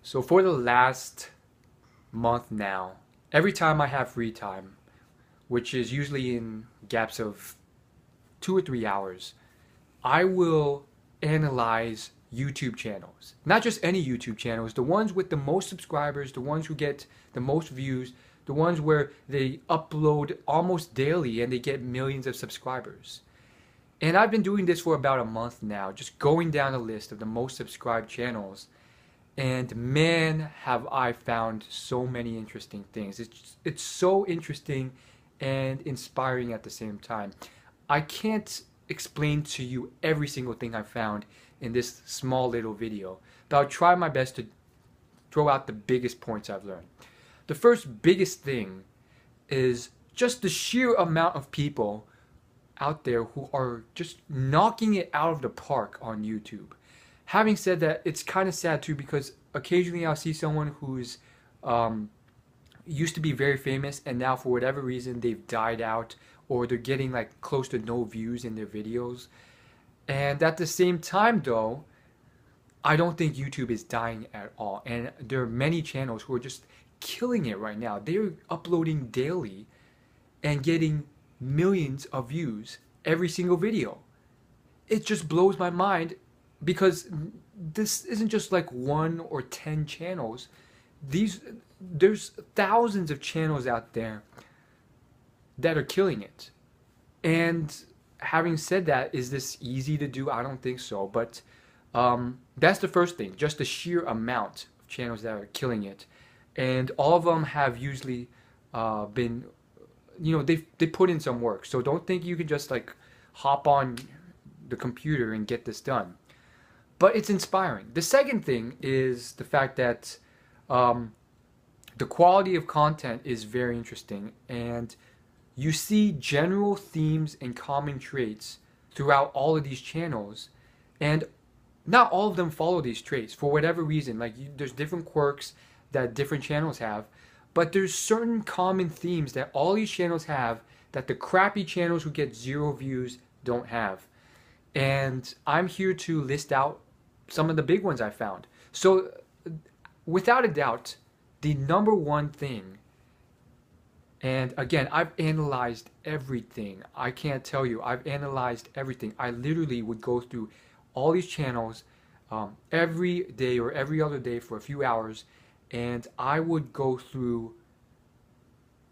So for the last month now, every time I have free time, which is usually in gaps of 2 or 3 hours, I will analyze YouTube channels. Not just any YouTube channels, the ones with the most subscribers, the ones who get the most views, the ones where they upload almost daily and they get millions of subscribers. And I've been doing this for about a month now, just going down a list of the most subscribed channels. And man, have I found so many interesting things. It's so interesting and inspiring at the same time. I can't explain to you every single thing I found in this small little video, but I'll try my best to throw out the biggest points I've learned. The first biggest thing is just the sheer amount of people out there who are just knocking it out of the park on YouTube. Having said that, it's kind of sad too, because occasionally I'll see someone who's used to be very famous and now for whatever reason they've died out, or they're getting like close to no views in their videos. And at the same time though, I don't think YouTube is dying at all. And there are many channels who are just killing it right now. They're uploading daily and getting millions of views every single video. It just blows my mind, because this isn't just like 1 or 10 channels. There's thousands of channels out there that are killing it. And having said that, is this easy to do? I don't think so. But that's the first thing, just the sheer amount of channels that are killing it. And all of them have usually been, they put in some work. So don't think you can just like hop on the computer and get this done. But it's inspiring. The second thing is the fact that the quality of content is very interesting, and you see general themes and common traits throughout all of these channels, and not all of them follow these traits for whatever reason. There's different quirks that different channels have, but there's certain common themes that all these channels have that the crappy channels who get 0 views don't have. And I'm here to list out some of the big ones I found. So without a doubt, the number one thing, and again, I've analyzed everything. I can't tell you, I've analyzed everything. I literally would go through all these channels every day or every other day for a few hours, and I would go through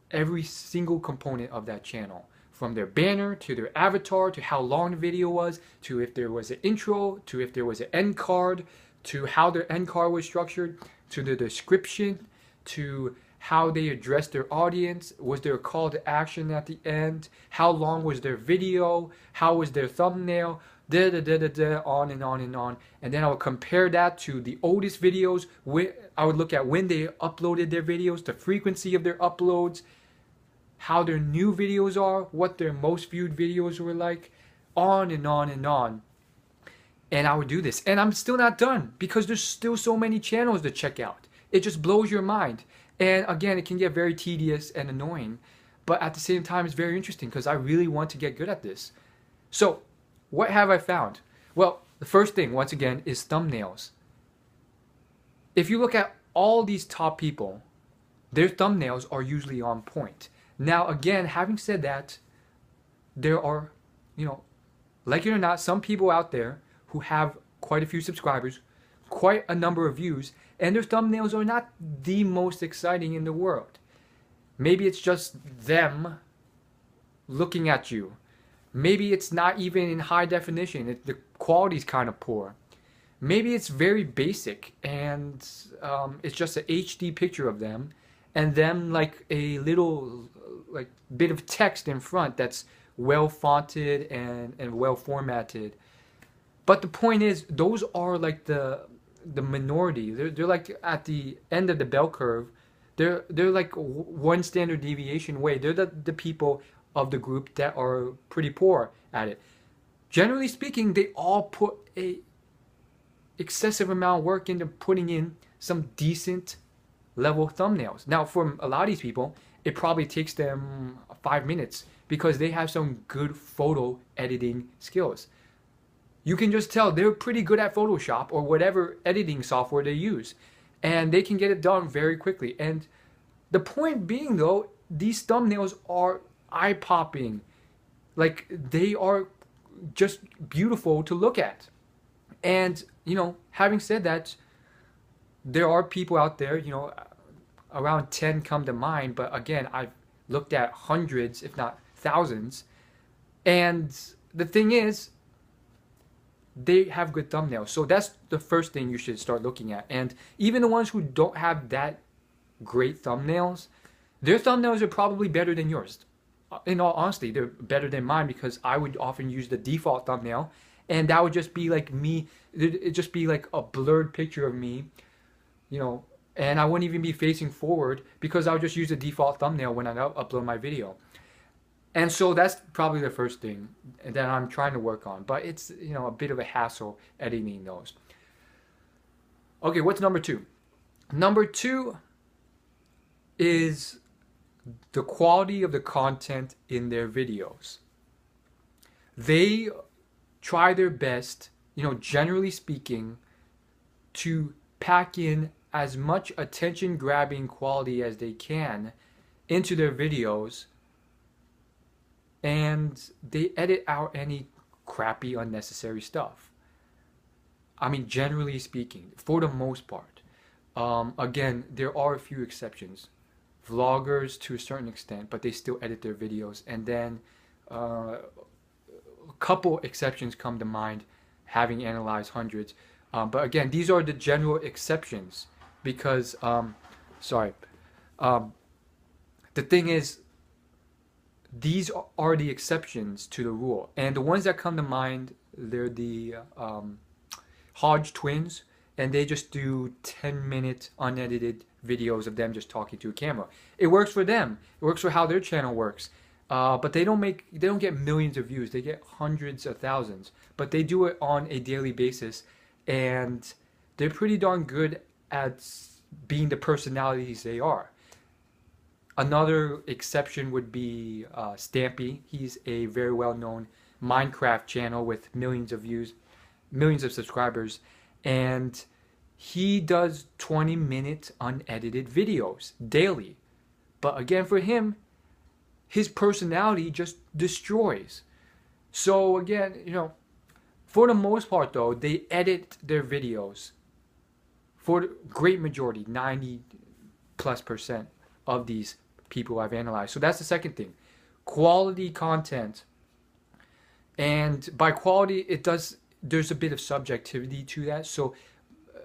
every single component of that channel, from their banner to their avatar, to how long the video was, to if there was an intro, to if there was an end card, to how their end card was structured, to the description, to how they addressed their audience. Was there a call to action at the end? How long was their video? How was their thumbnail? On and on and on. And then I would compare that to the oldest videos. I would look at when they uploaded their videos, the frequency of their uploads, how their new videos are, what their most viewed videos were like, on and on and on. And I would do this. And I'm still not done, because there's still so many channels to check out. It just blows your mind. And again, it can get very tedious and annoying, but at the same time, it's very interesting because I really want to get good at this. So what have I found? Well, the first thing, once again, is thumbnails. If you look at all these top people, their thumbnails are usually on point. Now, again, having said that, there are, like it or not, some people out there who have quite a few subscribers, quite a number of views, and their thumbnails are not the most exciting in the world. Maybe it's just them looking at you. Maybe it's not even in high definition. The quality's kind of poor. Maybe it's very basic, and it's just an HD picture of them, and them like a little bit of text in front that's well fonted and well formatted. But the point is, those are like the minority. They're like at the end of the bell curve. They're like one standard deviation away. They're the people of the group that are pretty poor at it. Generally speaking, they all put a excessive amount of work into putting in some decent level thumbnails. Now, for a lot of these people, it probably takes them 5 minutes because they have some good photo editing skills. You can just tell they're pretty good at Photoshop or whatever editing software they use. and they can get it done very quickly. And the point being, though, these thumbnails are eye-popping. Like, they are just beautiful to look at. And, you know, having said that, there are people out there, you know, around 10 come to mind, but again, I've looked at hundreds, if not thousands. And the thing is, they have good thumbnails. So that's the first thing you should start looking at. And even the ones who don't have that great thumbnails, their thumbnails are probably better than yours. In all honesty, they're better than mine, because I would often use the default thumbnail, and that would just be like me. It'd just be like a blurred picture of me, you know, and I wouldn't even be facing forward, because I would just use the default thumbnail when I upload my video. And so that's probably the first thing that I'm trying to work on. But it's, you know, a bit of a hassle editing those. Okay, what's number two? Number two is the quality of the content in their videos. They try their best, you know, generally speaking, to pack in as much attention-grabbing quality as they can into their videos, and they edit out any crappy, unnecessary stuff. I mean, generally speaking, for the most part. Again, there are a few exceptions. Vloggers to a certain extent, but they still edit their videos. And then a couple exceptions come to mind, having analyzed hundreds. But again, these are the general exceptions, because, the thing is, these are the exceptions to the rule. And the ones that come to mind, they're the Hodge twins, and they just do 10-minute unedited videos of them just talking to a camera. It works for them. It works for how their channel works. But they don't get millions of views. They get hundreds of thousands. But they do it on a daily basis, and they're pretty darn good at being the personalities they are. Another exception would be Stampy. He's a very well-known Minecraft channel with millions of views, millions of subscribers, and he does 20-minute unedited videos daily. But again, for him, his personality just destroys. So again, you know, for the most part though, they edit their videos. For the great majority, 90+% of these people I've analyzed. So that's the second thing. Quality content. And by quality, there's a bit of subjectivity to that. So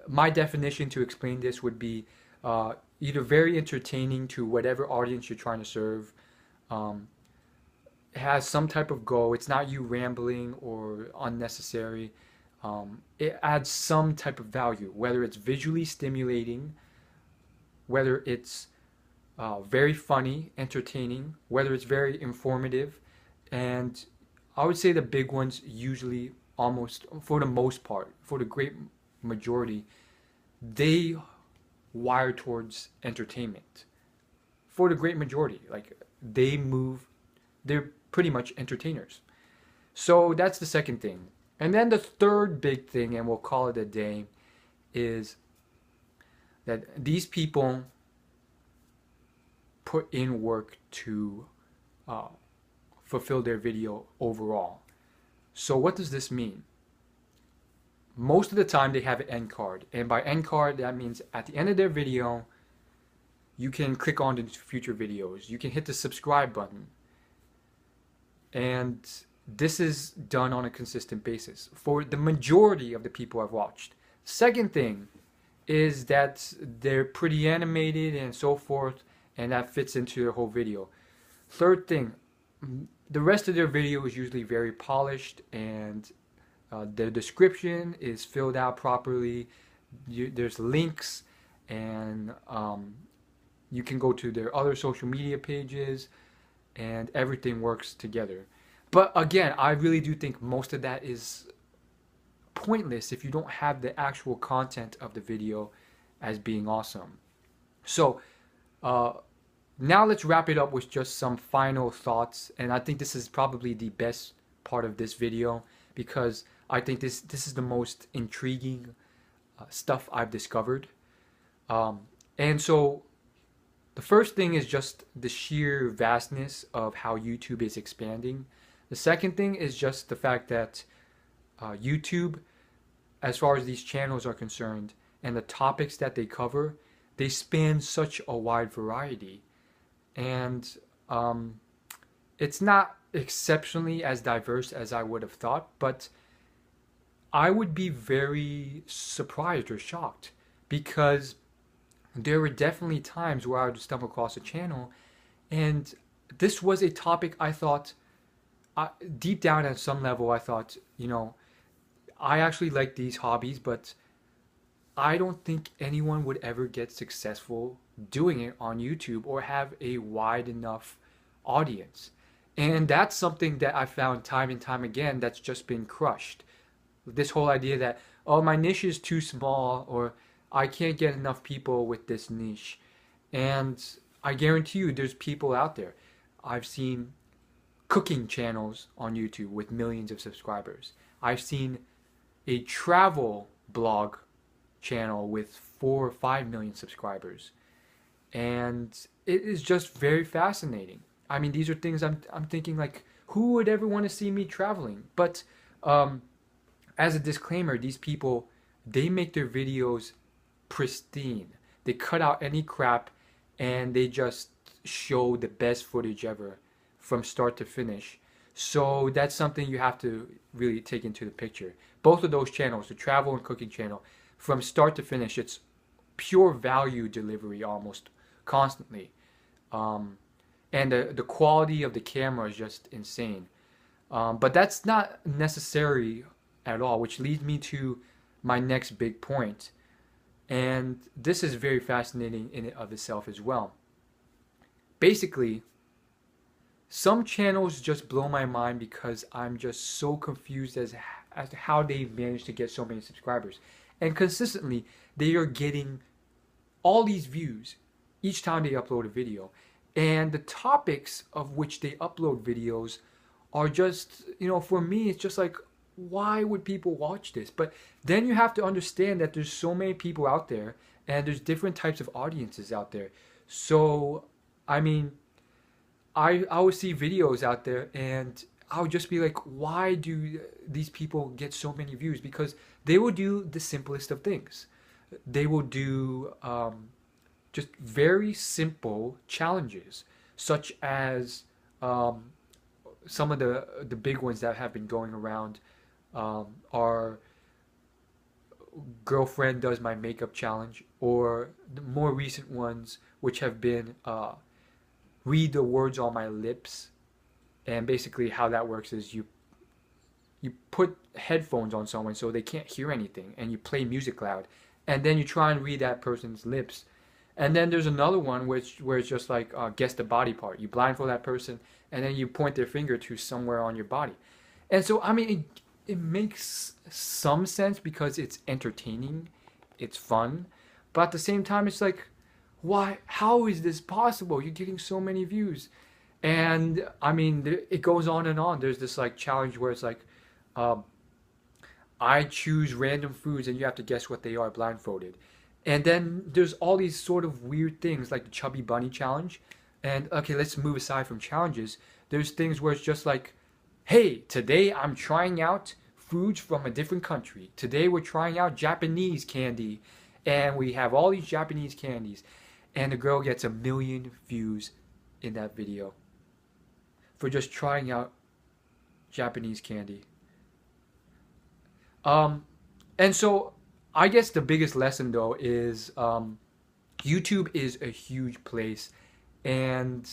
my definition to explain this would be either very entertaining to whatever audience you're trying to serve. It has some type of goal. It's not you rambling or unnecessary. It adds some type of value, whether it's visually stimulating, whether it's very funny, entertaining, whether it's very informative. And I would say the big ones usually, almost for the most part, for the great majority, they wire towards entertainment. For the great majority, like they're pretty much entertainers. So that's the second thing. And then the third big thing, and we'll call it a day, is that these people put in work to fulfill their video overall. So what does this mean? Most of the time they have an end card, and by end card that means at the end of their video you can click on to future videos, you can hit the subscribe button, and this is done on a consistent basis for the majority of the people I've watched. Second thing is that they're pretty animated and so forth, and that fits into their whole video. Third thing, the rest of their video is usually very polished, and the description is filled out properly. There's links, and you can go to their other social media pages, and everything works together. But again, I really do think most of that is pointless if you don't have the actual content of the video as being awesome. So now let's wrap it up with just some final thoughts, and I think this is probably the best part of this video, because I think this is the most intriguing stuff I've discovered. And so the first thing is just the sheer vastness of how YouTube is expanding. The second thing is just the fact that YouTube, as far as these channels are concerned, and the topics that they cover, they span such a wide variety. And it's not exceptionally as diverse as I would have thought, but I would be very surprised or shocked because there were definitely times where I would stumble across a channel and this was a topic I thought, deep down at some level, I thought, I actually like these hobbies, but I don't think anyone would ever get successful doing it on YouTube or have a wide enough audience. And that's something that I found time and time again that's just been crushed. This whole idea that, oh, my niche is too small or I can't get enough people with this niche. And I guarantee you there's people out there. I've seen cooking channels on YouTube with millions of subscribers. I've seen a travel blog channel with 4 or 5 million subscribers. And it is just very fascinating. I mean, these are things I'm thinking like, who would ever want to see me traveling? But as a disclaimer, these people, they make their videos pristine. They cut out any crap and they just show the best footage ever from start to finish. So that's something you have to really take into the picture. Both of those channels, the travel and cooking channel, from start to finish, it's pure value delivery almost constantly. And the quality of the camera is just insane. But that's not necessary at all, which leads me to my next big point. And this is very fascinating in and of itself as well. Basically, some channels just blow my mind because I'm just so confused as to how they managed to get so many subscribers. And consistently, they are getting all these views each time they upload a video. And the topics of which they upload videos are just, for me, it's just like, why would people watch this? But then you have to understand that there's so many people out there and there's different types of audiences out there. So, I mean, I would see videos out there and I would just be like, why do these people get so many views? Because they will do the simplest of things. They will do just very simple challenges, such as some of the big ones that have been going around are girlfriend does my makeup challenge, or the more recent ones which have been read the words on my lips. And basically how that works is you put headphones on someone so they can't hear anything and you play music loud and then you try and read that person's lips. And then there's another one where it's just like guess the body part. You blindfold that person and then you point their finger to somewhere on your body. And so I mean it makes some sense because it's entertaining, it's fun, but at the same time it's like, why? How is this possible? You're getting so many views. And I mean, it goes on and on. There's this like challenge where it's like, I choose random foods and you have to guess what they are blindfolded. And then there's all these sort of weird things like the Chubby Bunny challenge. And okay, let's move aside from challenges. There's things where it's just like, hey, today I'm trying out foods from a different country. Today we're trying out Japanese candy. And we have all these Japanese candies. And the girl gets 1 million views in that video for just trying out Japanese candy. And so I guess the biggest lesson though is YouTube is a huge place and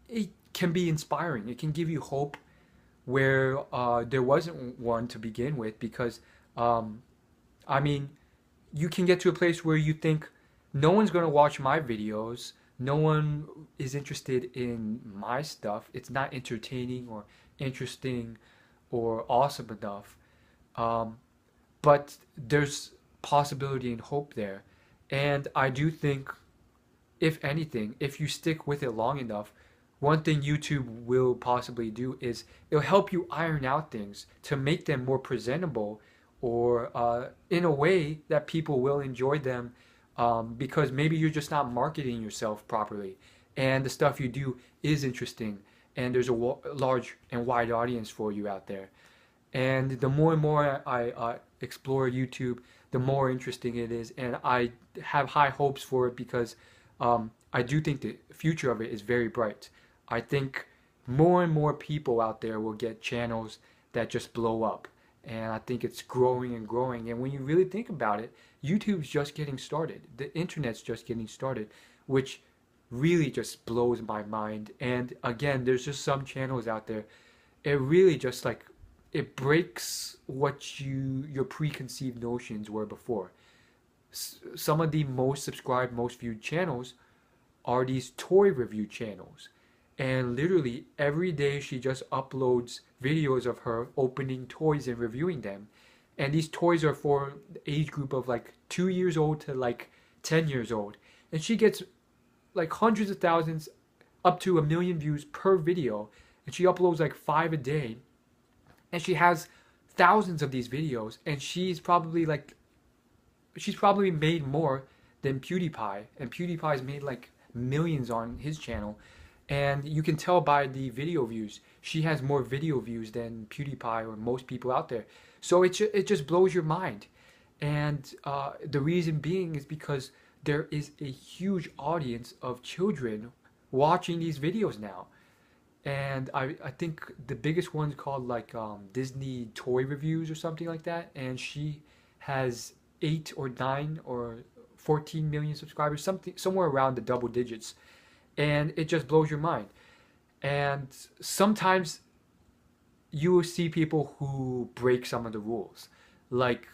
it can be inspiring. It can give you hope where there wasn't one to begin with because I mean, you can get to a place where you think no one's going to watch my videos. No one is interested in my stuff. It's not entertaining or interesting or awesome enough. But there's possibility and hope there. And I do think, if anything, if you stick with it long enough, one thing YouTube will possibly do is it'll help you iron out things to make them more presentable or in a way that people will enjoy them because maybe you're just not marketing yourself properly, and the stuff you do is interesting, and there's a large and wide audience for you out there. And the more and more I explore YouTube, the more interesting it is, and I have high hopes for it because I do think the future of it is very bright. I think more and more people out there will get channels that just blow up, and I think it's growing and growing. And when you really think about it, YouTube's just getting started. The internet's just getting started, which really just blows my mind. And again, there's just some channels out there. It really just like it breaks what your preconceived notions were before. Some of the most subscribed, most viewed channels are these toy review channels. And literally every day she just uploads videos of her opening toys and reviewing them. And these toys are for the age group of like 2 years old to like 10 years old. And she gets like hundreds of thousands, up to 1 million views per video. And she uploads like 5 a day. And she has thousands of these videos. And she's probably made more than PewDiePie. And PewDiePie's made like millions on his channel. And you can tell by the video views. She has more video views than PewDiePie or most people out there. So it just blows your mind. And the reason being is because there is a huge audience of children watching these videos now. And I think the biggest one's called like Disney Toy Reviews or something like that. And she has 8 or 9 or 14 million subscribers, somewhere around the double digits. And it just blows your mind. And sometimes you will see people who break some of the rules. Like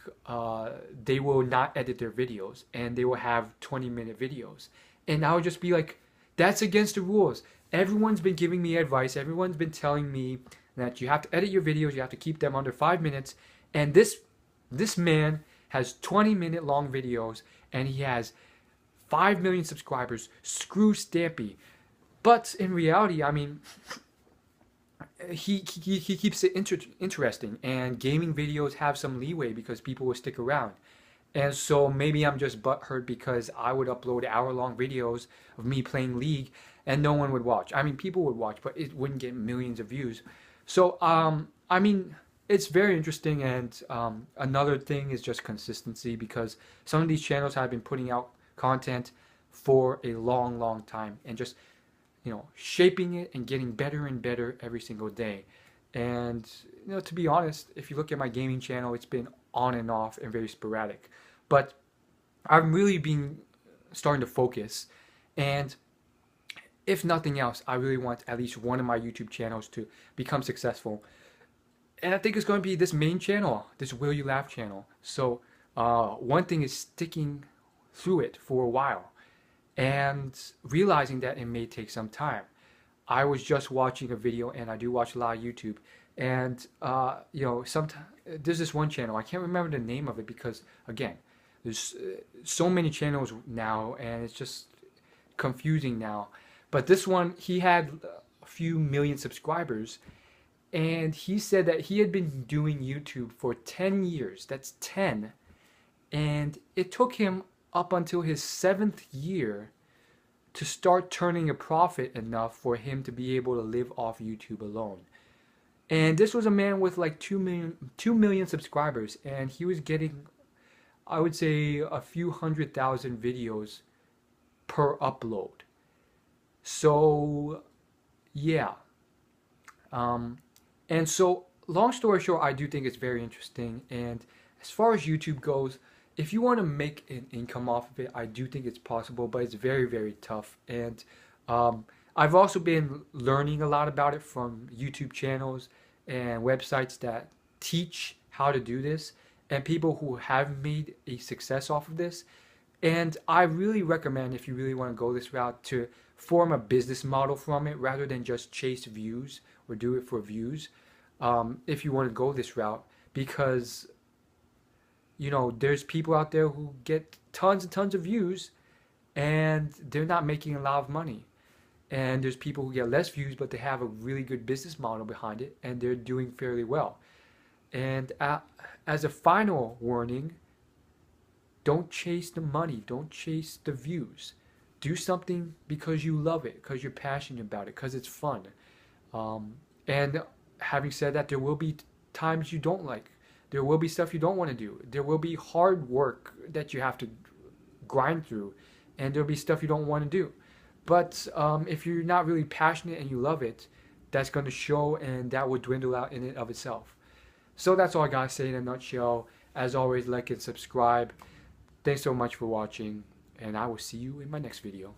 they will not edit their videos and they will have 20-minute videos. And I'll just be like, that's against the rules. Everyone's been giving me advice. Everyone's been telling me that you have to edit your videos. You have to keep them under 5 minutes. And this man has 20-minute long videos and he has 5 million subscribers. Screw Stampy. But in reality, I mean, he keeps it interesting, and gaming videos have some leeway because people will stick around. And so maybe I'm just butthurt because I would upload hour-long videos of me playing League and no one would watch. I mean, people would watch, but it wouldn't get millions of views. So, I mean, it's very interesting. And another thing is just consistency, because some of these channels have been putting out content for a long, long time and just, you know, shaping it and getting better and better every single day. And, you know, to be honest, if you look at my gaming channel, it's been on and off and very sporadic. But I'm really starting to focus. And if nothing else, I really want at least one of my YouTube channels to become successful. And I think it's going to be this main channel, this Will You Laugh channel. So one thing is sticking through it for a while and realizing that it may take some time. I was just watching a video, and I do watch a lot of YouTube, and you know, sometimes there's this one channel, I can't remember the name of it because, again, there's so many channels now and it's just confusing now. But this one, he had a few million subscribers, and he said that he had been doing YouTube for 10 years. That's 10. And it took him up until his 7th year to start turning a profit enough for him to be able to live off YouTube alone. And this was a man with like 2 million subscribers, and he was getting, I would say, a few 100,000 videos per upload. So yeah, and so long story short, I do think it's very interesting. And as far as YouTube goes, if you want to make an income off of it, I do think it's possible, but it's very, very tough. And I've also been learning a lot about it from YouTube channels and websites that teach how to do this, and people who have made a success off of this. And I really recommend, if you really want to go this route, to form a business model from it rather than just chase views or do it for views. If you want to go this route, because, you know, there's people out there who get tons and tons of views and they're not making a lot of money. And there's people who get less views, but they have a really good business model behind it and they're doing fairly well. And as a final warning, Don't chase the money. Don't chase the views. Do something because you love it, because you're passionate about it, because it's fun. And having said that, there will be times you don't like. There will be stuff you don't want to do. There will be hard work that you have to grind through, and there'll be stuff you don't want to do. But if you're not really passionate and you love it, that's going to show, and that will dwindle out in and of itself. So that's all I gotta say in a nutshell. As always, like and subscribe. Thanks so much for watching, and I will see you in my next video.